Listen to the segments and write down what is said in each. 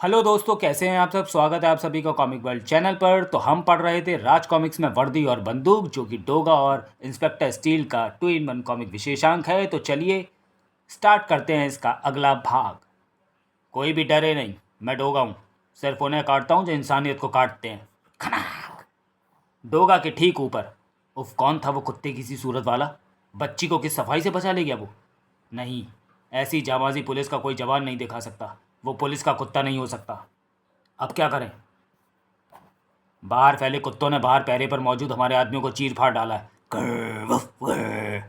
Hello दोस्तों, कैसे हैं आप सब। स्वागत है आप सभी का कॉमिक वर्ल्ड चैनल पर। तो हम पढ़ रहे थे राज कॉमिक्स में वर्दी और बंदूक, जो कि डोगा और इंस्पेक्टर स्टील का 2-in-1 कॉमिक विशेषांक है। तो चलिए स्टार्ट करते हैं इसका अगला भाग। कोई भी डरे नहीं, मैं डोगा हूँ। सिर्फ उन्हें काटता हूँ जो इंसानियत को काटते हैं। खनाक। डोगा के ठीक ऊपर। उफ, कौन था वो कुत्ते की सी सूरत वाला? बच्ची को किस सफाई से बचा ले गया वो? नहीं, ऐसी जाबाजी पुलिस का कोई जवान नहीं दिखा सकता। वो पुलिस का कुत्ता नहीं हो सकता। अब क्या करें? बाहर फैले कुत्तों ने बाहर पैरे पर मौजूद हमारे आदमियों को चीर फाड़ डाला है। कर्र, वफ, वर्र।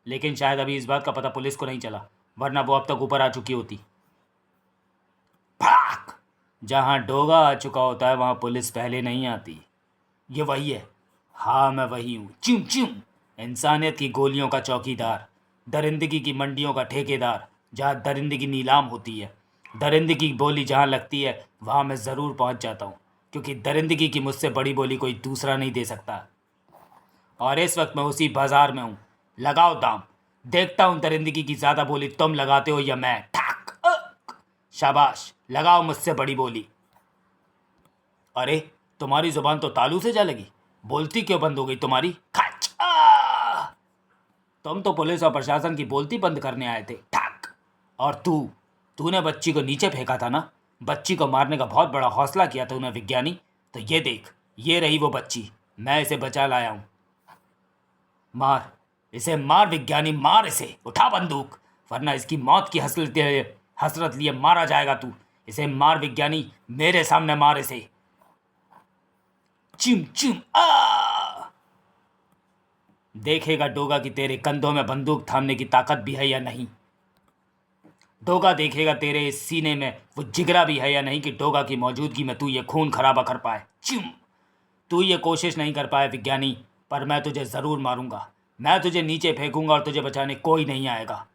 लेकिन शायद अभी इस बात का पता पुलिस को नहीं चला, वरना वो अब तक ऊपर आ चुकी होती। भाग! जहाँ डोगा आ चुका होता है वहाँ पुलिस पहले नहीं आती। ये वही है। हाँ, मैं वही हूँ। च्यूं च्यूं। इंसानियत की गोलियों का चौकीदार, दरिंदगी की मंडियों का ठेकेदार, जहाँ दरिंदगी नीलाम होती है। दरिंदगी की बोली जहाँ लगती है वहाँ मैं ज़रूर पहुँच जाता हूँ, क्योंकि दरिंदगी की मुझसे बड़ी बोली कोई दूसरा नहीं दे सकता। और इस वक्त मैं उसी बाजार में हूँ। लगाओ दाम, देखता हूँ दरिंदगी की ज़्यादा बोली तुम लगाते हो या मैं। ठाक शाबाश, लगाओ मुझसे बड़ी बोली। अरे, तुम्हारी जुबान तो तालू से जा लगी। बोलती क्यों बंद हो गई तुम्हारी? खच! तुम तो पुलिस और प्रशासन की बोलती बंद करने आए थे। ठाक! और तूने बच्ची को नीचे फेंका था ना? बच्ची को मारने का बहुत बड़ा हौसला किया था तूने विज्ञानी। तो ये देख, ये रही वो बच्ची। मैं इसे बचा लाया हूँ। मार, इसे मार विज्ञानी, मार इसे। उठा बंदूक, वरना इसकी मौत की हसरत लिए मारा जाएगा तू। इसे मार विज्ञानी, मेरे सामने मार इसे। चिम चिम आ! देखेगा डोगा कि तेरे कंधों में बंदूक थामने की ताकत भी है या नहीं। डोगा देखेगा तेरे इस सीने में वो जिगरा भी है या नहीं कि डोगा की मौजूदगी में तू ये खून खराबा कर पाए। चिम! तू ये कोशिश नहीं कर पाया विज्ञानी, पर मैं तुझे ज़रूर मारूंगा। मैं तुझे नीचे फेंकूंगा और तुझे बचाने कोई नहीं आएगा।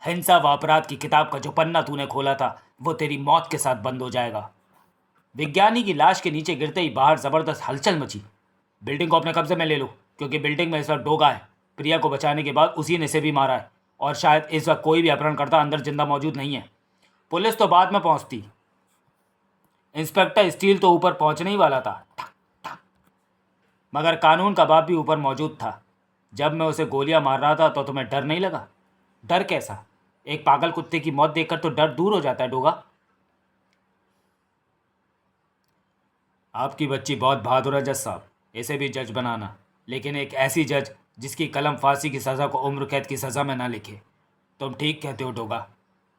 हिंसा व अपराध की किताब का जो पन्ना तूने खोला था वो तेरी मौत के साथ बंद हो जाएगा। विज्ञानी की लाश के नीचे गिरते ही बाहर ज़बरदस्त हलचल मची। बिल्डिंग को अपने कब्जे में ले लो, क्योंकि बिल्डिंग में इस वक्त डोगा है। प्रिया को बचाने के बाद उसी ने इसे भी मारा है, और शायद इस वक्त कोई भी अपहरणकर्ता अंदर जिंदा मौजूद नहीं है। पुलिस तो बाद में पहुंचती, इंस्पेक्टर स्टील तो ऊपर पहुंचने ही वाला था, मगर कानून का बाप भी ऊपर मौजूद था। जब मैं उसे गोलियां मार रहा था तो तुम्हें डर नहीं लगा? डर कैसा? एक पागल कुत्ते की मौत देखकर तो डर दूर हो जाता है डोगा। आपकी बच्ची बहुत बहादुर है जज साहब, इसे भी जज बनाना, लेकिन एक ऐसी जज जिसकी कलम फांसी की सज़ा को उम्र कैद की सज़ा में ना लिखे। तुम ठीक कहते हो डोगा।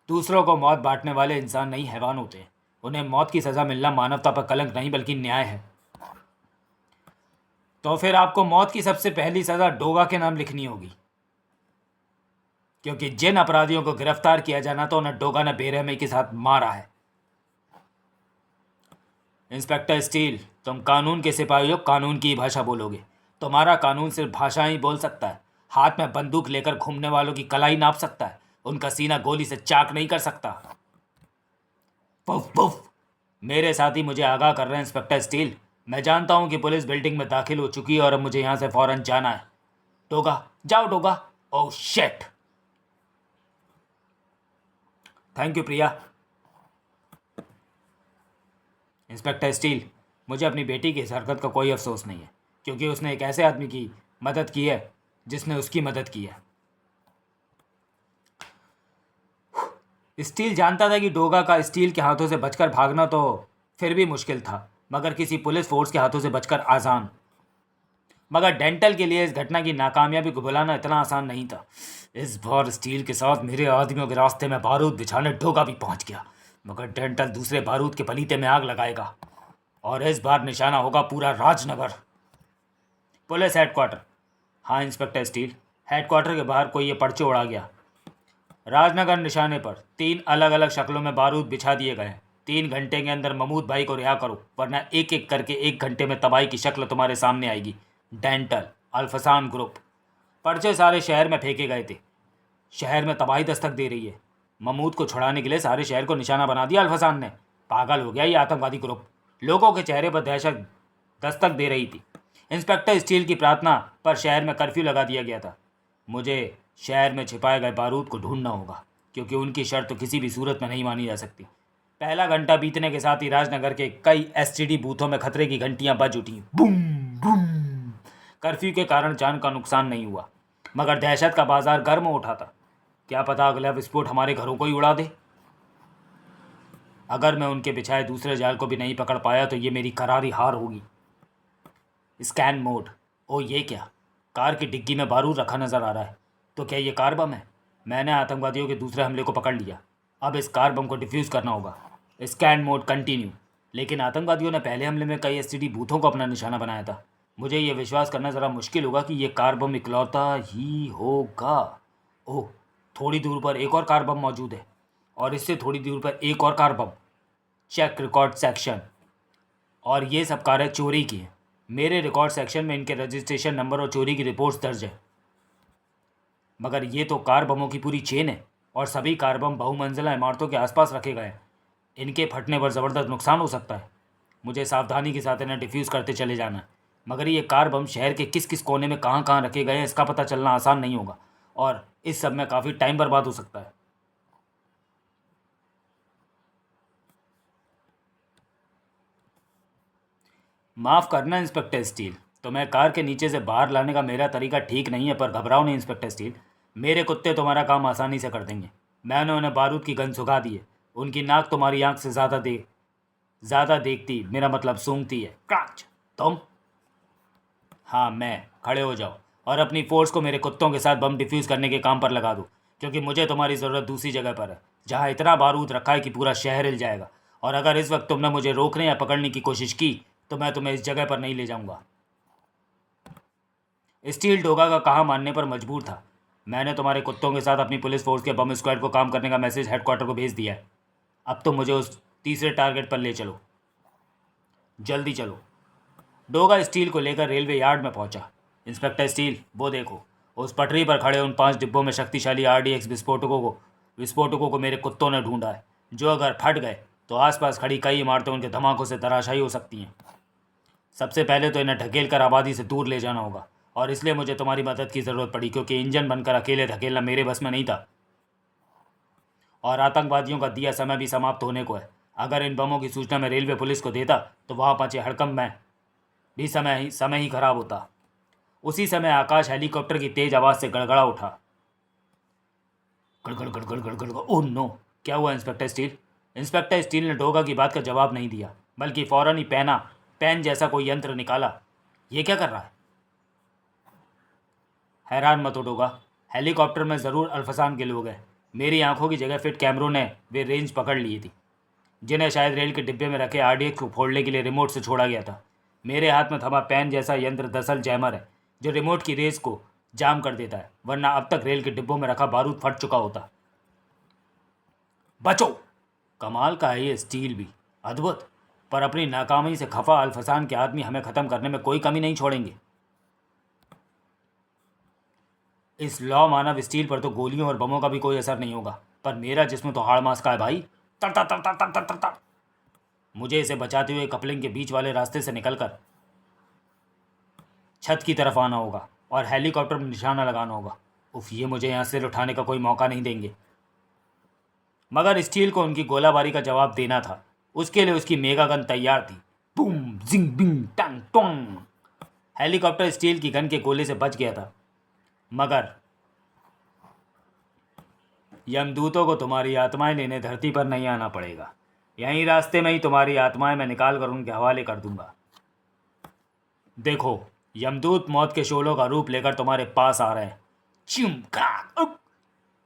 दूसरों को मौत बांटने वाले इंसान नहीं, हैवान होते हैं। उन्हें मौत की सज़ा मिलना मानवता पर कलंक नहीं बल्कि न्याय है। तो फिर आपको मौत की सबसे पहली सज़ा डोगा के नाम लिखनी होगी, क्योंकि जिन अपराधियों को गिरफ्तार किया जाना तो उन्हें डोगा ने बेरहमी के साथ मारा है। इंस्पेक्टर स्टील, तुम कानून के सिपाही हो, कानून की ही भाषा बोलोगे। तुम्हारा कानून सिर्फ भाषा ही बोल सकता है। हाथ में बंदूक लेकर घूमने वालों की कलाई नाप सकता है, उनका सीना गोली से चाक नहीं कर सकता। Puff puff! मेरे साथी मुझे आगाह कर रहे हैं इंस्पेक्टर स्टील। मैं जानता हूं कि पुलिस बिल्डिंग में दाखिल हो चुकी है और अब मुझे यहां से फौरन जाना है। डोगा, जाओ Doga. Oh shit! Thank you Priya. Inspector Steel, मुझे अपनी बेटी की इस हरकत का कोई अफसोस नहीं है, क्योंकि उसने एक ऐसे आदमी की मदद की है जिसने उसकी मदद की है। स्टील जानता था कि डोगा का स्टील के हाथों से बचकर भागना तो फिर भी मुश्किल था, मगर किसी पुलिस फोर्स के हाथों से बचकर आसान। मगर डेंटल के लिए इस घटना की नाकामयाबी को बुलाना इतना आसान नहीं था। इस बार स्टील के साथ मेरे आदमियों के रास्ते में बारूद बिछाने डोगा भी पहुंच गया, मगर डेंटल दूसरे बारूद के पलीते में आग लगाएगा, और इस बार निशाना होगा पूरा राजनगर। Police headquarter. हाँ इंस्पेक्टर स्टील, हेडक्वार्टर के बाहर कोई ये पर्चे उड़ा गया। राजनगर निशाने पर 3 अलग अलग शक्लों में बारूद बिछा दिए गए हैं। 3 घंटे के अंदर महमूद भाई को रिहा करो, वरना एक एक करके 1 घंटे में तबाही की शक्ल तुम्हारे सामने आएगी। डेंटल, अल्फसान ग्रुप। पर्चे सारे शहर में फेंके गए थे। शहर में तबाही दस्तक दे रही है। महमूद को छुड़ाने के लिए सारे शहर को निशाना बना दिया अल्फसान ने। पागल हो गया ये आतंकवादी ग्रुप। लोगों के चेहरे पर दहशत दस्तक दे रही थी। इंस्पेक्टर स्टील की प्रार्थना पर शहर में कर्फ्यू लगा दिया गया था। मुझे शहर में छिपाए गए बारूद को ढूंढना होगा, क्योंकि उनकी शर्त तो किसी भी सूरत में नहीं मानी जा सकती। पहला घंटा बीतने के साथ ही राजनगर के कई एसटीडी बूथों में खतरे की घंटियां बज उठी। Boom boom. कर्फ्यू के कारण जान का नुकसान नहीं हुआ, मगर दहशत का बाजार गर्म हो उठा था। क्या पता अगला विस्फोट हमारे घरों को ही उड़ा दे। अगर मैं उनके बिछाए दूसरे जाल को भी नहीं पकड़ पाया तो ये मेरी करारी हार होगी। Scan mode. ओ ये क्या, कार की डिग्गी में बारूद रखा नजर आ रहा है। तो क्या ये कार बम है? मैंने आतंकवादियों के दूसरे हमले को पकड़ लिया। अब इस कार बम को डिफ्यूज़ करना होगा। Scan mode continue. लेकिन आतंकवादियों ने पहले हमले में कई एसटीडी बूथों को अपना निशाना बनाया था। मुझे ये विश्वास करना ज़रा मुश्किल होगा कि ये कार बम इकलौता ही होगा। ओह, थोड़ी दूर पर एक और कार बम मौजूद है, और इससे थोड़ी दूर पर एक और car bomb. Check record section. और ये सब कारें चोरी की हैं। मेरे रिकॉर्ड सेक्शन में इनके रजिस्ट्रेशन नंबर और चोरी की रिपोर्ट्स दर्ज है। मगर ये तो कार बमों की पूरी चेन है, और सभी कार बम बहुमंजिला इमारतों के आसपास रखे गए हैं। इनके फटने पर ज़बरदस्त नुकसान हो सकता है। मुझे सावधानी के साथ इन्हें डिफ्यूज़ करते चले जाना है। मगर ये कार बम शहर के किस किस कोने में कहाँ कहाँ रखे गए हैं इसका पता चलना आसान नहीं होगा, और इस सब में काफ़ी टाइम बर्बाद हो सकता है। माफ़ करना इंस्पेक्टर स्टील, तो मैं कार के नीचे से बाहर लाने का मेरा तरीका ठीक नहीं है, पर घबराओ नहीं इंस्पेक्टर स्टील। मेरे कुत्ते तुम्हारा काम आसानी से कर देंगे। मैंने उन्हें बारूद की गन सुखा दी है। उनकी नाक तुम्हारी आंख से ज़्यादा देखती, मेरा मतलब सूंघती है। क्रंच। तुम? हाँ मैं। खड़े हो जाओ और अपनी फोर्स को मेरे कुत्तों के साथ बम डिफ्यूज़ करने के काम पर लगा दो, क्योंकि मुझे तुम्हारी ज़रूरत दूसरी जगह पर है, जहाँ इतना बारूद रखा है कि पूरा शहर हिल जाएगा। और अगर इस वक्त तुमने मुझे रोकने या पकड़ने की कोशिश की तो मैं तुम्हें इस जगह पर नहीं ले जाऊंगा। स्टील डोगा का कहा मानने पर मजबूर था। मैंने तुम्हारे कुत्तों के साथ अपनी पुलिस फोर्स के बम स्क्वाड को काम करने का मैसेज हेडक्वार्टर को भेज दिया है। अब तो मुझे उस तीसरे टारगेट पर ले चलो, जल्दी चलो। डोगा स्टील को लेकर रेलवे यार्ड में पहुंचा। इंस्पेक्टर स्टील, वो देखो, उस पटरी पर खड़े उन 5 डिब्बों में शक्तिशाली आरडीएक्स विस्फोटकों को मेरे कुत्तों ने ढूंढा है, जो अगर फट गए तो आसपास खड़ी कई इमारतें उनके धमाकों से तराशायी हो सकती हैं। सबसे पहले तो इन्हें ढकेल कर आबादी से दूर ले जाना होगा, और इसलिए मुझे तुम्हारी मदद की ज़रूरत पड़ी, क्योंकि इंजन बनकर अकेले धकेलना मेरे बस में नहीं था। और आतंकवादियों का दिया समय भी समाप्त होने को है। अगर इन बमों की सूचना मैं रेलवे पुलिस को देता तो वहाँ पहुंचे हड़कंप में भी समय ही खराब होता। उसी समय आकाश हेलीकॉप्टर की तेज आवाज़ से गड़गड़ा उठा। गड़गड़ गड़गड़ गड़गड़। ओह नो, क्या हुआ इंस्पेक्टर स्टील? इंस्पेक्टर स्टील ने डोगा की बात का जवाब नहीं दिया, बल्कि फौरन ही पेन जैसा कोई यंत्र निकाला। ये क्या कर रहा है? हैरान मत हो डोगा, हेलीकॉप्टर में ज़रूर अल्फसान के लोग हैं। मेरी आंखों की जगह फिट कैमरों ने वे रेंज पकड़ ली थी, जिन्हें शायद रेल के डिब्बे में रखे आरडीएक्स को फोड़ने के लिए रिमोट से छोड़ा गया था। मेरे हाथ में थमा पेन जैसा यंत्र दरअसल जैमर है, जो रिमोट की रेस को जाम कर देता है, वरना अब तक रेल के डिब्बों में रखा बारूद फट चुका होता। बचो! कमाल का है ये स्टील भी, अद्भुत। पर अपनी नाकामी से खफा अल्फसान के आदमी हमें ख़त्म करने में कोई कमी नहीं छोड़ेंगे। इस लौ मानव स्टील पर तो गोलियों और बमों का भी कोई असर नहीं होगा, पर मेरा जिस्म तो हाड़ मास का है भाई। तर तर तर तर तर तर तर तर। मुझे इसे बचाते हुए कपलिंग के बीच वाले रास्ते से निकलकर छत की तरफ आना होगा और हेलीकॉप्टर में निशाना लगाना होगा। उफ, ये मुझे यहाँ सिर उठाने का कोई मौका नहीं देंगे। मगर स्टील को उनकी गोलाबारी का जवाब देना था। उसके लिए उसकी मेगा गन तैयार थी। बूम जिंग बिंग टंग टोंग। हेलीकॉप्टर स्टील की गन के गोले से बच गया था, मगर यमदूतों को तुम्हारी आत्माएं लेने धरती पर नहीं आना पड़ेगा। यहीं रास्ते में ही तुम्हारी आत्माएं मैं निकाल कर उनके हवाले कर दूंगा। देखो, यमदूत मौत के शोलों का रूप लेकर तुम्हारे पास आ रहे हैं। चिमकाक।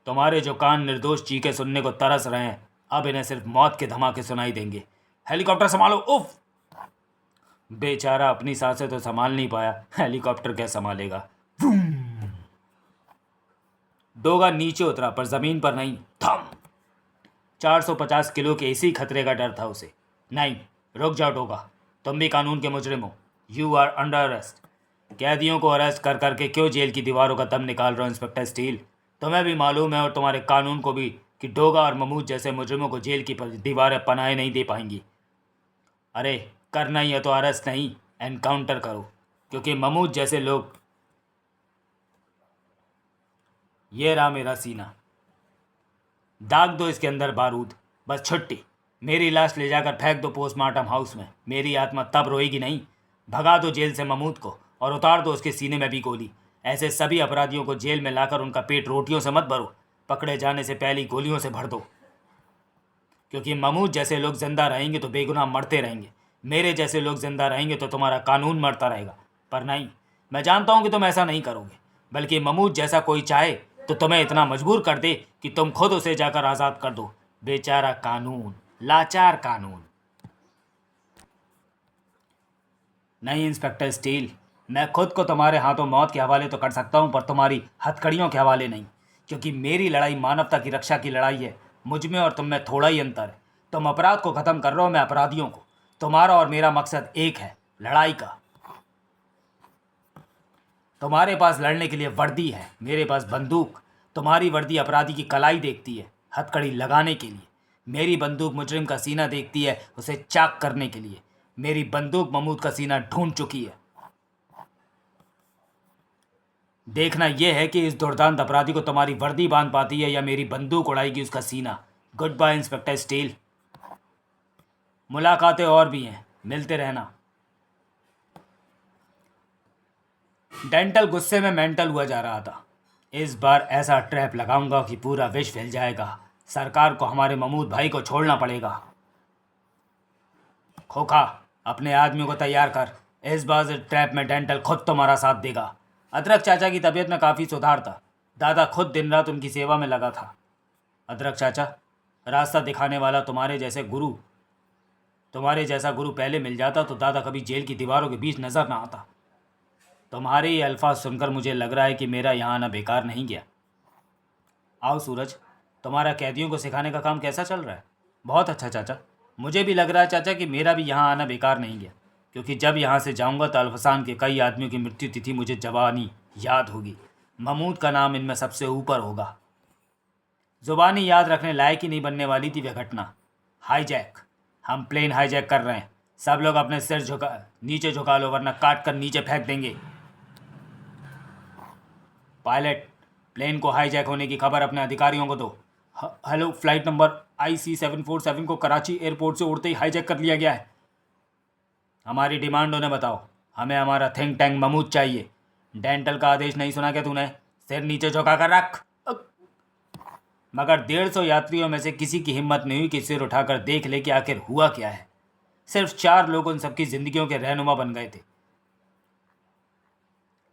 तुम्हारे जो कान निर्दोष चीखे सुनने को तरस रहे हैं, अब इन्हें सिर्फ मौत के धमाके सुनाई देंगे। हेलीकॉप्टर संभालो। उफ! बेचारा अपनी सांसें तो संभाल नहीं पाया, हेलीकॉप्टर क्या संभालेगा। डोगा नीचे उतरा, पर जमीन पर नहीं। थम! 450 किलो के इसी खतरे का डर था उसे। नहीं, रुक जाओ डोगा, तुम भी कानून के मुजरिम हो। You are under arrest. कैदियों को अरेस्ट कर करके क्यों जेल की दीवारों का दम निकाल रहे हो इंस्पेक्टर स्टील? तुम्हें भी मालूम है और तुम्हारे कानून को भी कि डोगा और महमूद जैसे मुजरिमों को जेल की दीवारें पनाहे नहीं दे पाएंगी। अरे करना ही है तो अरेस्ट नहीं, एनकाउंटर करो, क्योंकि महमूद जैसे लोग। ये रहा मेरा सीना, दाग दो इसके अंदर बारूद, बस छुट्टी। मेरी लाश ले जाकर फेंक दो पोस्टमार्टम हाउस में, मेरी आत्मा तब रोएगी नहीं। भगा दो जेल से महमूद को और उतार दो उसके सीने में भी गोली। ऐसे सभी अपराधियों को जेल में लाकर उनका पेट रोटियों से मत भरो, पकड़े जाने से पहले गोलियों से भर दो। क्योंकि महमूद जैसे लोग जिंदा रहेंगे तो बेगुनाह मरते रहेंगे, मेरे जैसे लोग जिंदा रहेंगे तो तुम्हारा कानून मरता रहेगा। पर नहीं, मैं जानता हूं कि तुम ऐसा नहीं करोगे, बल्कि महमूद जैसा कोई चाहे तो तुम्हें इतना मजबूर कर दे कि तुम खुद उसे जाकर आज़ाद कर दो। बेचारा कानून, लाचार कानून। नहीं इंस्पेक्टर स्टील, मैं खुद को तुम्हारे हाथों मौत के हवाले तो कर सकता हूं, पर तुम्हारी हथकड़ियों के हवाले नहीं। क्योंकि मेरी लड़ाई मानवता की रक्षा की लड़ाई है। मुझ में और तुम में थोड़ा ही अंतर है। तुम अपराध को ख़त्म कर रहे हो, मैं अपराधियों को। तुम्हारा और मेरा मकसद एक है, लड़ाई का। तुम्हारे पास लड़ने के लिए वर्दी है, मेरे पास बंदूक। तुम्हारी वर्दी अपराधी की कलाई देखती है, हथकड़ी लगाने के लिए। मेरी बंदूक मुजरिम का सीना देखती है, उसे चाक करने के लिए। मेरी बंदूक महमूद का सीना ढूंढ चुकी है। देखना यह है कि इस दुर्दांत अपराधी को तुम्हारी वर्दी बांध पाती है या मेरी बंदूक उड़ाएगी उसका सीना। Goodbye inspector Steel. मुलाकातें और भी हैं, मिलते रहना। डेंटल गुस्से में मेंटल हुआ जा रहा था। इस बार ऐसा ट्रैप लगाऊंगा कि पूरा विश्व हिल जाएगा। सरकार को हमारे महमूद भाई को छोड़ना पड़ेगा। खोखा, अपने आदमियों को तैयार कर। इस बार इस ट्रैप में डेंटल खुद तुम्हारा साथ देगा। अदरक चाचा की तबीयत में काफ़ी सुधार था। दादा खुद दिन रात उनकी सेवा में लगा था। अदरक चाचा, रास्ता दिखाने वाला तुम्हारे जैसा गुरु पहले मिल जाता तो दादा कभी जेल की दीवारों के बीच नजर ना आता। तुम्हारे ये अल्फाज सुनकर मुझे लग रहा है कि मेरा यहाँ आना बेकार नहीं गया। आओ सूरज, तुम्हारा कैदियों को सिखाने का काम कैसा चल रहा है? बहुत अच्छा चाचा। मुझे भी लग रहा है चाचा कि मेरा भी यहाँ आना बेकार नहीं गया, क्योंकि जब यहाँ से जाऊँगा तो अल्फसान के कई आदमियों की मृत्यु तिथि मुझे जवानी याद होगी। महमूद का नाम इनमें सबसे ऊपर होगा। ज़ुबानी याद रखने लायक ही नहीं बनने वाली थी वह घटना। हाईजैक, हम प्लेन हाईजैक कर रहे हैं। सब लोग अपने सिर नीचे झुका लो, वरना काट कर नीचे फेंक देंगे। पायलट, प्लेन को हाईजैक होने की खबर अपने अधिकारियों को दो। हेलो, फ्लाइट नंबर IC747 को कराची एयरपोर्ट से उड़ते ही हाईजैक कर लिया गया है। हमारी डिमांड उन्हें बताओ। हमें हमारा थिंक टैंक महमूद चाहिए। डेंटल का आदेश नहीं सुना क्या तूने? सिर नीचे झुका कर रख। मगर 150 यात्रियों में से किसी की हिम्मत नहीं हुई कि सिर उठाकर देख ले कि आखिर हुआ क्या है। सिर्फ 4 लोग उन सबकी जिंदगियों के रहनुमा बन गए थे।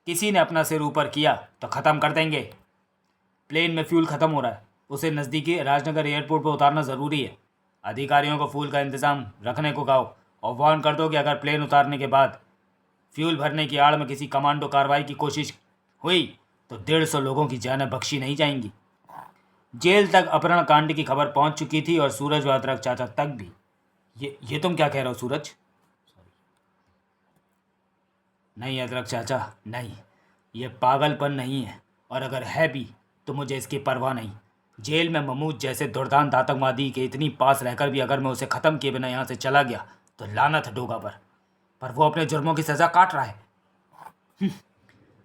किसी ने अपना सिर ऊपर किया तो ख़त्म कर देंगे। प्लेन में फ्यूल ख़त्म हो रहा है, उसे नज़दीकी राजनगर एयरपोर्ट पर उतारना ज़रूरी है। अधिकारियों को फ्यूल का इंतज़ाम रखने को कहो और वार्न कर दो कि अगर प्लेन उतारने के बाद फ्यूल भरने की आड़ में किसी कमांडो कार्रवाई की कोशिश हुई तो 150 लोगों की जानें बख्शी नहीं जाएंगी। जेल तक अपहरण कांड की खबर पहुंच चुकी थी और सूरज व अदरक चाचा तक भी। ये तुम क्या कह रहे हो सूरज? नहीं अदरक चाचा, नहीं, ये पागलपन नहीं है, और अगर है भी तो मुझे इसकी परवाह नहीं। जेल में महमूद जैसे दुर्दांत आतंकवादी के इतनी पास रहकर भी अगर मैं उसे ख़त्म किए बिना यहाँ से चला गया तो लानत है डोगा पर वो अपने जुर्मों की सज़ा काट रहा है।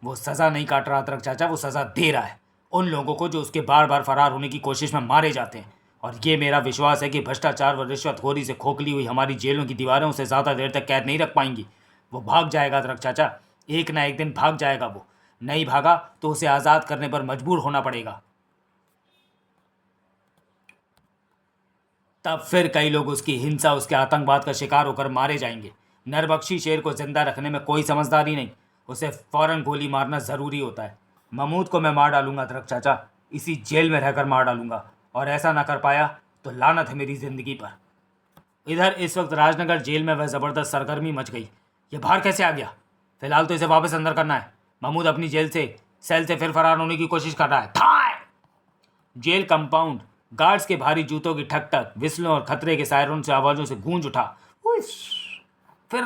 वो सज़ा नहीं काट रहा अदरक चाचा, वो सज़ा दे रहा है उन लोगों को जो उसके बार बार फरार होने की कोशिश में मारे जाते हैं। और ये मेरा विश्वास है कि भ्रष्टाचार व रिश्वतखोरी से खोखली हुई हमारी जेलों की दीवारें उसे ज़्यादा देर तक कैद नहीं रख पाएंगी। वो भाग जाएगा अदरक चाचा, एक ना एक दिन भाग जाएगा। वो नहीं भागा तो उसे आज़ाद करने पर मजबूर होना पड़ेगा। तब फिर कई लोग उसकी हिंसा, उसके आतंकवाद का शिकार होकर मारे जाएंगे। नरबख्शी शेर को जिंदा रखने में कोई समझदारी नहीं, उसे फ़ौरन गोली मारना ज़रूरी होता है। महमूद को मैं मार डालूंगा अदरक चाचा, इसी जेल में रहकर मार डालूंगा, और ऐसा ना कर पाया तो लानत है मेरी ज़िंदगी पर। इधर इस वक्त राजनगर जेल में वह ज़बरदस्त सरगर्मी मच गई। ये बाहर कैसे आ गया? फिलहाल तो इसे वापस अंदर करना है। महमूद अपनी सेल से फिर फरार होने की कोशिश कर रहा है। थाय! जेल कंपाउंड गार्ड्स के भारी जूतों की ठक ठक, विस्लों और खतरे के सायरन से आवाज़ों से गूंज उठा। फिर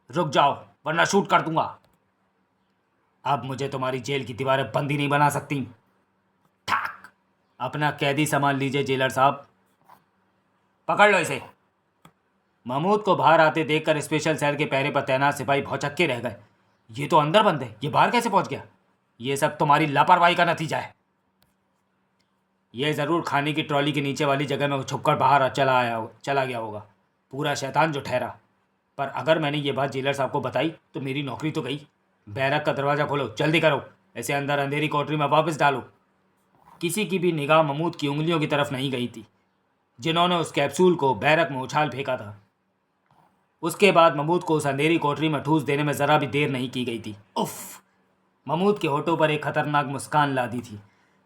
रुक जाओ वरना शूट कर दूंगा। अब मुझे तुम्हारी जेल की दीवारें बंदी नहीं बना सकती। ठाक! अपना कैदी संभाल लीजिए जेलर साहब, पकड़ लो इसे। महमूद को बाहर आते देखकर स्पेशल सेल के पहरे पर तैनात सिपाही भौचक्के रह गए। ये तो अंदर बंद है, ये बाहर कैसे पहुंच गया? ये सब तुम्हारी लापरवाही का नतीजा है। ये ज़रूर खाने की ट्रॉली के नीचे वाली जगह में छुपकर बाहर चला गया होगा, पूरा शैतान जो ठहरा। पर अगर मैंने ये बात जेलर साहब को बताई तो मेरी नौकरी तो गई। बैरक का दरवाज़ा खोलो, जल्दी करो, इसे अंदर अंधेरी कोठरी में वापस डालो। किसी की भी निगाह महमूद की उंगलियों की तरफ नहीं गई थी, जिन्होंने उस कैप्सूल को बैरक में उछाल फेंका था। उसके बाद महमूद को उस अंधेरी कोठरी में ठूस देने में ज़रा भी देर नहीं की गई थी। उफ! महमूद के होठों पर एक खतरनाक मुस्कान लादी थी।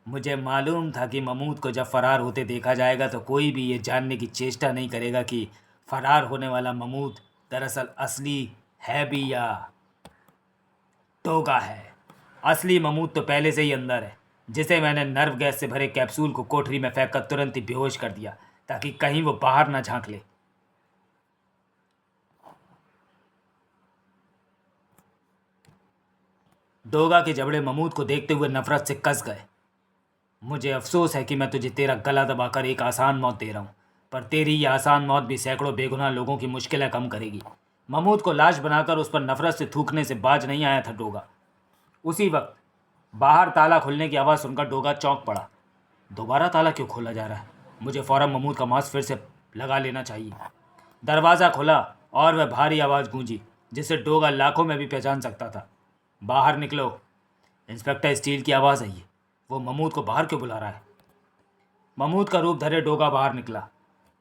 मुझे मालूम था कि महमूद को जब फरार होते देखा जाएगा तो कोई भी ये जानने की चेष्टा नहीं करेगा कि फरार होने वाला महमूद दरअसल असली है भी या टोगा है। असली महमूद तो पहले से ही अंदर है, जिसे मैंने नर्व गैस से भरे कैप्सूल को कोठरी में फेंक कर तुरंत ही बेहोश कर दिया ताकि कहीं वो बाहर ना झांक ले। डोगा के जबड़े महमूद को देखते हुए नफरत से कस गए। मुझे अफसोस है कि मैं तुझे तेरा गला दबाकर एक आसान मौत दे रहा हूँ, पर तेरी ये आसान मौत भी सैकड़ों बेगुनाह लोगों की मुश्किलें कम करेगी। महमूद को लाश बनाकर उस पर नफरत से थूकने से बाज नहीं आया था डोगा। उसी वक्त बाहर ताला खुलने की आवाज़ सुनकर डोगा चौंक पड़ा। दोबारा ताला क्यों खोला जा रहा है? मुझे फ़ौरन महमूद का मास्क फिर से लगा लेना चाहिए। दरवाज़ा खुला और वह भारी आवाज़ गूंजी जिसे डोगा लाखों में भी पहचान सकता था। बाहर निकलो। इंस्पेक्टर स्टील की आवाज़ आई है। वो महमूद को बाहर क्यों बुला रहा है? महमूद का रूप धरे डोगा बाहर निकला।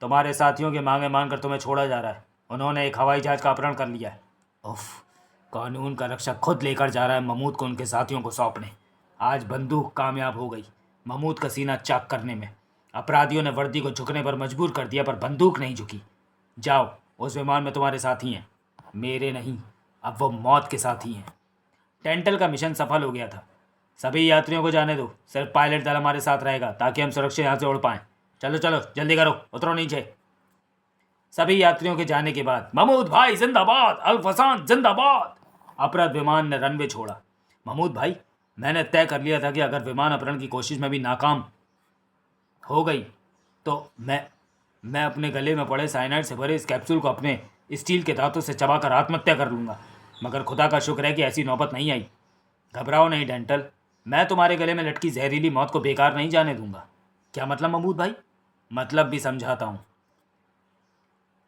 तुम्हारे साथियों के मांगे मानकर तुम्हें छोड़ा जा रहा है। उन्होंने एक हवाई जहाज़ का अपहरण कर लिया है। उफ! कानून का रक्षक खुद लेकर जा रहा है महमूद को उनके साथियों को सौंपने। आज बंदूक कामयाब हो गई महमूद का सीना चाक करने में। अपराधियों ने वर्दी को झुकने पर मजबूर कर दिया, पर बंदूक नहीं झुकी। जाओ, उस विमान में तुम्हारे साथी हैं, मेरे नहीं, अब वो मौत के साथी हैं। टेंटल का मिशन सफल हो गया था। सभी यात्रियों को जाने दो, सिर्फ पायलट दल हमारे साथ रहेगा ताकि हम सुरक्षित यहाँ से उड़ पाएं। चलो चलो, जल्दी करो, उतरो नीचे। सभी यात्रियों के जाने के बाद महमूद भाई जिंदाबाद, अल्फसान जिंदाबाद, अपहृत विमान ने रनवे छोड़ा। महमूद भाई, मैंने तय कर लिया था कि अगर विमान अपहरण की कोशिश में भी नाकाम हो गई तो मैं अपने गले में पड़े साइनाइड से भरे इस कैप्सूल को अपने स्टील के दांतों से चबाकर आत्महत्या कर लूँगा। मगर खुदा का शुक्र है कि ऐसी नौबत नहीं आई। घबराओ नहीं डेंटल, मैं तुम्हारे गले में लटकी जहरीली मौत को बेकार नहीं जाने दूंगा। क्या मतलब महमूद भाई? मतलब भी समझाता हूँ,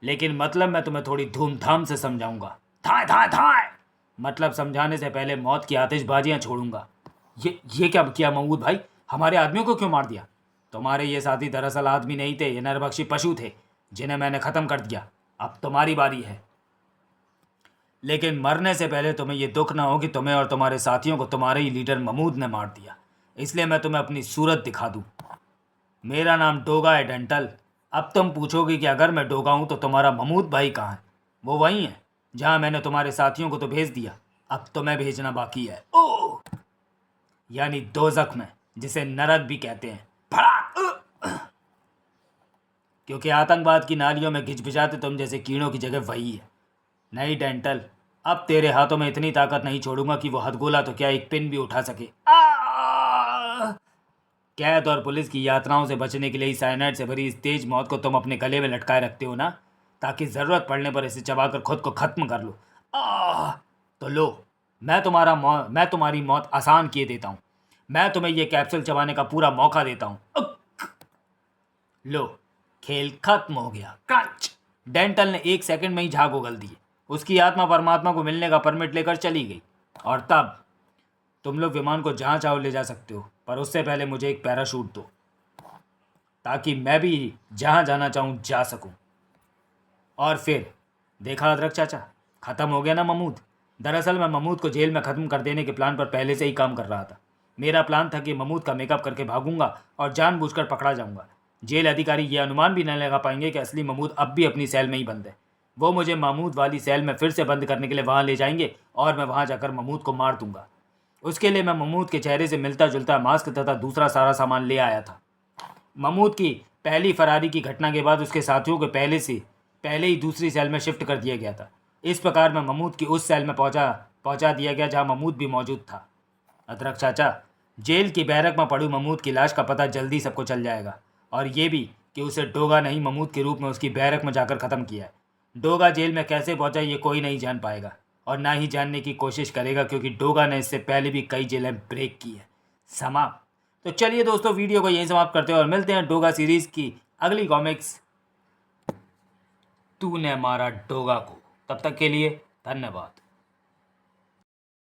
लेकिन मतलब मैं तुम्हें थोड़ी धूमधाम से समझाऊंगा। थाए थाए थाए, मतलब समझाने से पहले मौत की आतिशबाजियाँ छोड़ूंगा। ये क्या किया महमूद भाई? हमारे आदमियों को क्यों मार दिया? तुम्हारे ये साथी दरअसल आदमी नहीं थे, ये नरभक्षी पशु थे जिन्हें मैंने ख़त्म कर दिया। अब तुम्हारी बारी है, लेकिन मरने से पहले तुम्हें यह दुख ना हो कि तुम्हें और तुम्हारे साथियों को तुम्हारे ही लीडर महमूद ने मार दिया। इसलिए मैं तुम्हें अपनी सूरत दिखा दूँ। मेरा नाम डोगा है डेंटल। अब तुम पूछोगे कि अगर मैं डोगा हूँ तो तुम्हारा महमूद भाई कहाँ है? वो वहीं है जहाँ मैंने तुम्हारे साथियों को तो भेज दिया, अब तुम्हें भेजना बाकी है। ओह! यानी दोज़ख में, जिसे नरक भी कहते हैं। क्योंकि आतंकवाद की नालियों में घिचपिचाते तुम जैसे कीड़ों की जगह वही है। नहीं डेंटल, अब तेरे हाथों में इतनी ताकत नहीं छोड़ूंगा कि वो हथगोला तो क्या एक पिन भी उठा सके। कैद और पुलिस की यात्राओं से बचने के लिए ही साइनाइड से भरी इस तेज मौत को तुम अपने गले में लटकाए रखते हो ना, ताकि ज़रूरत पड़ने पर इसे चबाकर खुद को ख़त्म कर लो। तो लो, मैं तुम्हारी मौत आसान किए देता हूँ। मैं तुम्हें ये कैप्सूल चबाने का पूरा मौका देता हूँ। लो, खेल खत्म हो गया। क्रंच! डेंटल ने 1 सेकंड में ही झाग उगल दिए। उसकी आत्मा परमात्मा को मिलने का परमिट लेकर चली गई। और तब तुम लोग विमान को जहाँ चाहो ले जा सकते हो, पर उससे पहले मुझे एक पैराशूट दो ताकि मैं भी जहाँ जाना चाहूँ जा सकूँ। और फिर देखा अदरक चाचा, ख़त्म हो गया ना महमूद। दरअसल मैं महमूद को जेल में ख़त्म कर देने के प्लान पर पहले से ही काम कर रहा था। मेरा प्लान था कि महमूद का मेकअप करके भागूंगा और जानबूझकर पकड़ा जाऊंगा। जेल अधिकारी ये अनुमान भी न लगा पाएंगे कि असली महमूद अब भी अपनी सेल में ही बंद है। वो मुझे महमूद वाली सेल में फिर से बंद करने के लिए वहाँ ले जाएंगे और मैं वहाँ जाकर महमूद को मार दूंगा। उसके लिए मैं महमूद के चेहरे से मिलता जुलता मास्क तथा दूसरा सारा सामान ले आया था। महमूद की पहली फरारी की घटना के बाद उसके साथियों को पहले ही दूसरी सेल में शिफ्ट कर दिया गया था। इस प्रकार मैं महमूद की उस सेल में पहुंचा दिया गया जहां महमूद भी मौजूद था। अदरक चाचा, जेल की बैरक में पड़ी महमूद की लाश का पता जल्दी सबको चल जाएगा, और ये भी कि उसे डोगा नहीं महमूद के रूप में उसकी बैरक में जाकर ख़त्म किया है। डोगा जेल में कैसे पहुंचा ये कोई नहीं जान पाएगा और ना ही जानने की कोशिश करेगा, क्योंकि डोगा ने इससे पहले भी कई जेलें ब्रेक की है। समाप्त। तो चलिए दोस्तों, वीडियो को यहीं समाप्त करते हैं और मिलते हैं डोगा सीरीज़ की अगली कॉमिक्स तूने मारा डोगा को। तब तक के लिए धन्यवाद।